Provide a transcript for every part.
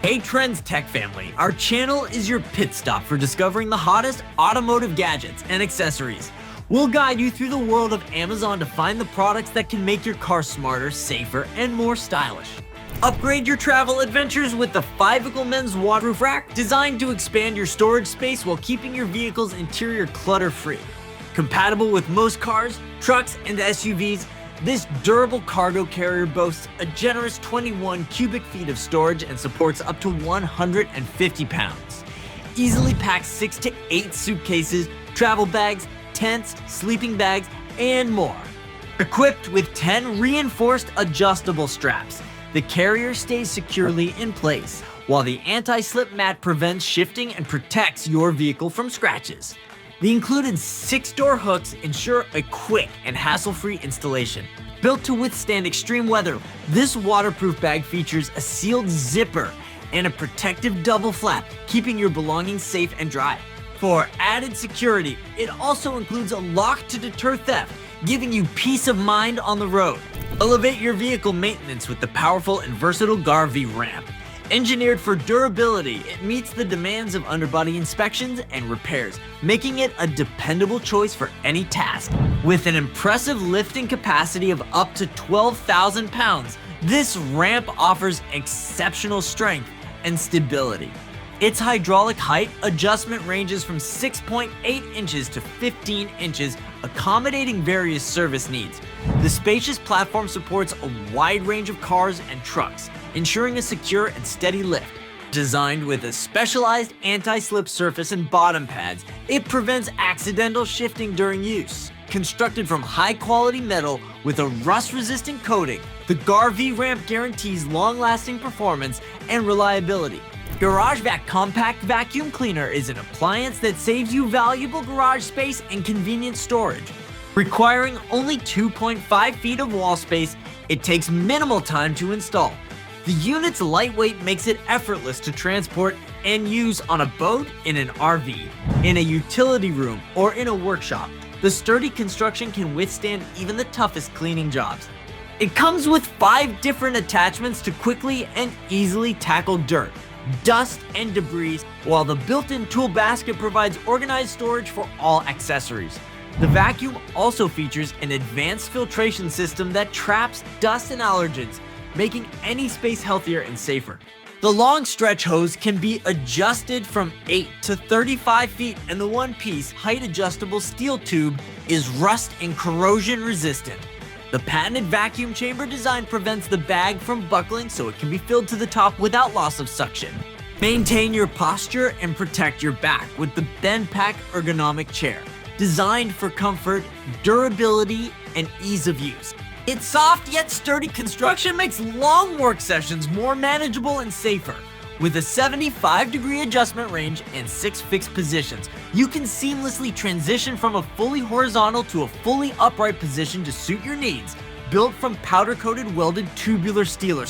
Hey Trends Tech family, our channel is your pit stop for discovering the hottest automotive gadgets and accessories. We'll guide you through the world of Amazon to find the products that can make your car smarter, safer, and more stylish. Upgrade your travel adventures with the 5-icle men's waterproof rack designed to expand your storage space while keeping your vehicle's interior clutter-free. Compatible with most cars, trucks, and SUVs, this durable cargo carrier boasts a generous 21 cubic feet of storage and supports up to 150 pounds. Easily packs 6 to 8 suitcases, travel bags, tents, sleeping bags, and more. Equipped with 10 reinforced adjustable straps, the carrier stays securely in place, while the anti-slip mat prevents shifting and protects your vehicle from scratches. The included 6-door hooks ensure a quick and hassle-free installation. Built to withstand extreme weather, this waterproof bag features a sealed zipper and a protective double flap, keeping your belongings safe and dry. For added security, it also includes a lock to deter theft, giving you peace of mind on the road. Elevate your vehicle maintenance with the powerful and versatile GAR-V ramp. Engineered for durability, it meets the demands of underbody inspections and repairs, making it a dependable choice for any task. With an impressive lifting capacity of up to 12,000 pounds, this ramp offers exceptional strength and stability. Its hydraulic height adjustment ranges from 6.8 inches to 15 inches, accommodating various service needs. The spacious platform supports a wide range of cars and trucks, ensuring a secure and steady lift. Designed with a specialized anti-slip surface and bottom pads, it prevents accidental shifting during use. Constructed from high-quality metal with a rust-resistant coating, the GAR-V ramp guarantees long-lasting performance and reliability. GarageVac Compact Vacuum Cleaner is an appliance that saves you valuable garage space and convenient storage. Requiring only 2.5 feet of wall space, it takes minimal time to install. The unit's lightweight makes it effortless to transport and use on a boat, in an RV, in a utility room, or in a workshop. The sturdy construction can withstand even the toughest cleaning jobs. It comes with 5 different attachments to quickly and easily tackle dirt, dust, and debris, while the built-in tool basket provides organized storage for all accessories. The vacuum also features an advanced filtration system that traps dust and allergens, making any space healthier and safer. The long stretch hose can be adjusted from 8 to 35 feet, and the one-piece height-adjustable steel tube is rust and corrosion resistant. The patented vacuum chamber design prevents the bag from buckling, so it can be filled to the top without loss of suction. Maintain your posture and protect your back with the BendPak Ergonomic chair, designed for comfort, durability, and ease of use. Its soft yet sturdy construction makes long work sessions more manageable and safer. With a 75-degree adjustment range and 6 fixed positions, you can seamlessly transition from a fully horizontal to a fully upright position to suit your needs. Built from powder-coated welded tubular steel.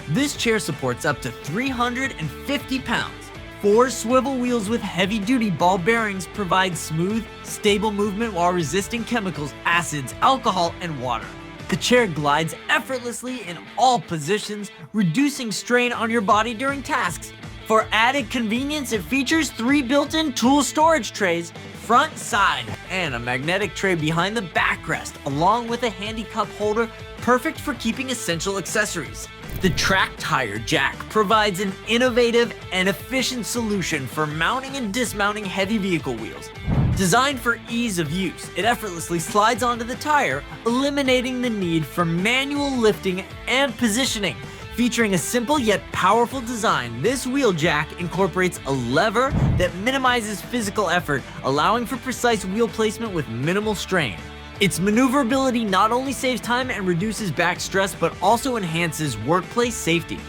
This chair supports up to 350 pounds. 4 swivel wheels with heavy-duty ball bearings provide smooth, stable movement while resisting chemicals, acids, alcohol, and water. The chair glides effortlessly in all positions, reducing strain on your body during tasks. For added convenience, it features 3 built-in tool storage trays, front, side, and a magnetic tray behind the backrest, along with a handy cup holder, perfect for keeping essential accessories. The track tire jack provides an innovative and efficient solution for mounting and dismounting heavy vehicle wheels. Designed for ease of use, it effortlessly slides onto the tire, eliminating the need for manual lifting and positioning. Featuring a simple yet powerful design, this wheel jack incorporates a lever that minimizes physical effort, allowing for precise wheel placement with minimal strain. Its maneuverability not only saves time and reduces back stress, but also enhances workplace safety.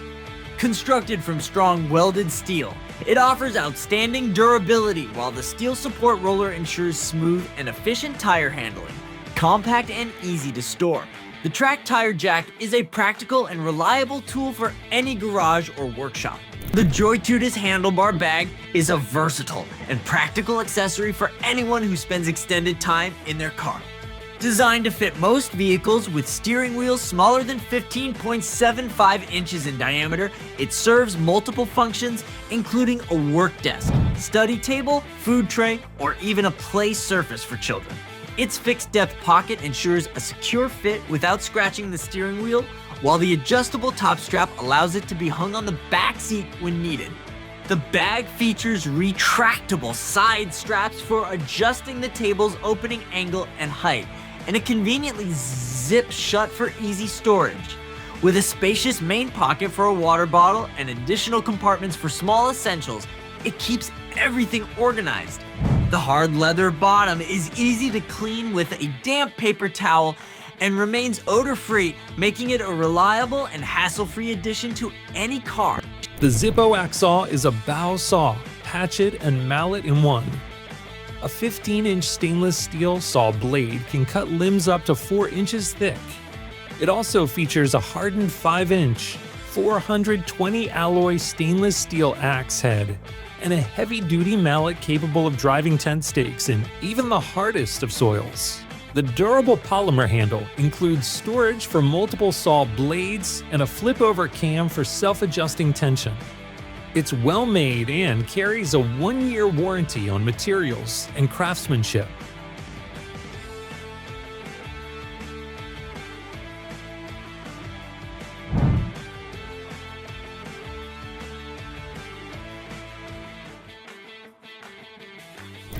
Constructed from strong welded steel, it offers outstanding durability, while the steel support roller ensures smooth and efficient tire handling. Compact and easy to store, the track tire jack is a practical and reliable tool for any garage or workshop. The Joytutus handlebar bag is a versatile and practical accessory for anyone who spends extended time in their car. Designed to fit most vehicles with steering wheels smaller than 15.75 inches in diameter, it serves multiple functions, including a work desk, study table, food tray, or even a play surface for children. Its fixed-depth pocket ensures a secure fit without scratching the steering wheel, while the adjustable top strap allows it to be hung on the back seat when needed. The bag features retractable side straps for adjusting the table's opening angle and height, and it conveniently zips shut for easy storage. With a spacious main pocket for a water bottle and additional compartments for small essentials, it keeps everything organized. The hard leather bottom is easy to clean with a damp paper towel and remains odor-free, making it a reliable and hassle-free addition to any car. The Zippo axe saw is a bow saw, hatchet and mallet in one. A 15-inch stainless steel saw blade can cut limbs up to 4 inches thick. It also features a hardened 5-inch, 420 alloy stainless steel axe head and a heavy-duty mallet capable of driving tent stakes in even the hardest of soils. The durable polymer handle includes storage for multiple saw blades and a flip-over cam for self-adjusting tension. It's well made and carries a 1-year warranty on materials and craftsmanship.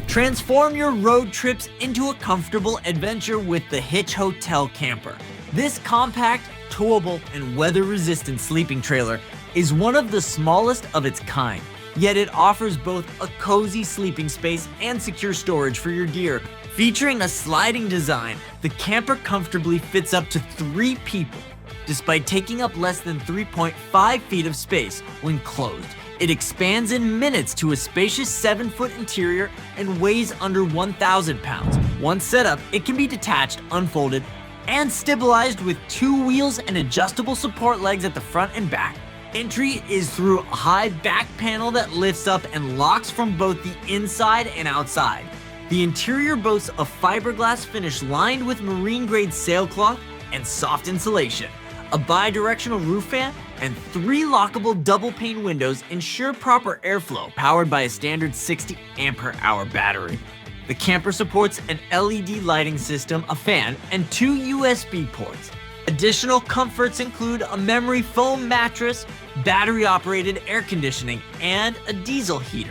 Transform your road trips into a comfortable adventure with the Hitch Hotel Camper. This compact, towable, and weather-resistant sleeping trailer is one of the smallest of its kind, yet it offers both a cozy sleeping space and secure storage for your gear. Featuring a sliding design, the camper comfortably fits up to 3 people. Despite taking up less than 3.5 feet of space when closed, it expands in minutes to a spacious 7-foot interior and weighs under 1,000 pounds. Once set up, it can be detached, unfolded, and stabilized with 2 wheels and adjustable support legs at the front and back. Entry is through a high back panel that lifts up and locks from both the inside and outside. The interior boasts a fiberglass finish lined with marine-grade sailcloth and soft insulation. A bi-directional roof fan and 3 lockable double-pane windows ensure proper airflow, powered by a standard 60 ampere-hour battery. The camper supports an LED lighting system, a fan, and 2 USB ports. Additional comforts include a memory foam mattress, battery-operated air conditioning, and a diesel heater,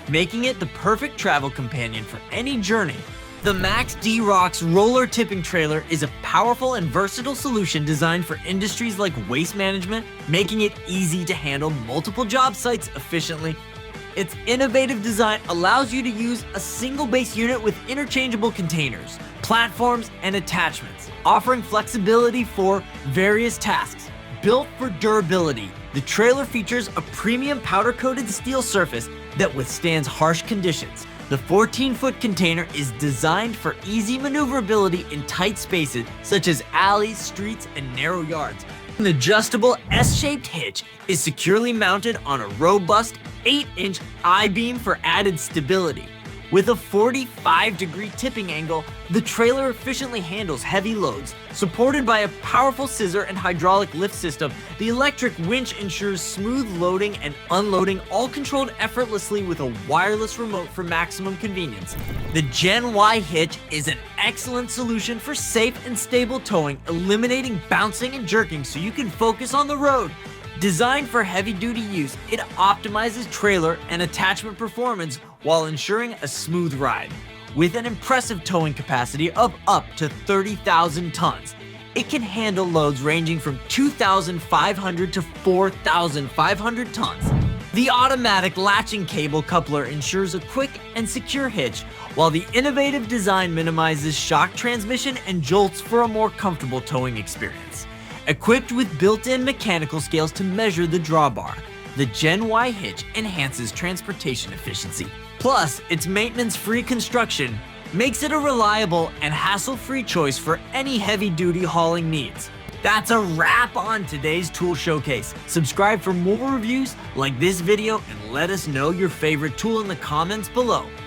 making it the perfect travel companion for any journey. The Maxx-D ROX roller tipping trailer is a powerful and versatile solution designed for industries like waste management, making it easy to handle multiple job sites efficiently. Its innovative design allows you to use a single base unit with interchangeable containers, platforms, and attachments, offering flexibility for various tasks. Built for durability, the trailer features a premium powder-coated steel surface that withstands harsh conditions. The 14-foot container is designed for easy maneuverability in tight spaces such as alleys, streets, and narrow yards. An adjustable S-shaped hitch is securely mounted on a robust 8-inch I-beam for added stability. With a 45-degree tipping angle, the trailer efficiently handles heavy loads. Supported by a powerful scissor and hydraulic lift system, the electric winch ensures smooth loading and unloading, all controlled effortlessly with a wireless remote for maximum convenience. The Gen Y hitch is an excellent solution for safe and stable towing, eliminating bouncing and jerking so you can focus on the road. Designed for heavy-duty use, it optimizes trailer and attachment performance while ensuring a smooth ride. With an impressive towing capacity of up to 30,000 tons, it can handle loads ranging from 2,500 to 4,500 tons. The automatic latching cable coupler ensures a quick and secure hitch, while the innovative design minimizes shock transmission and jolts for a more comfortable towing experience. Equipped with built-in mechanical scales to measure the drawbar, the Gen Y hitch enhances transportation efficiency. Plus, its maintenance-free construction makes it a reliable and hassle-free choice for any heavy-duty hauling needs. That's a wrap on today's tool showcase. Subscribe for more reviews like this video and let us know your favorite tool in the comments below.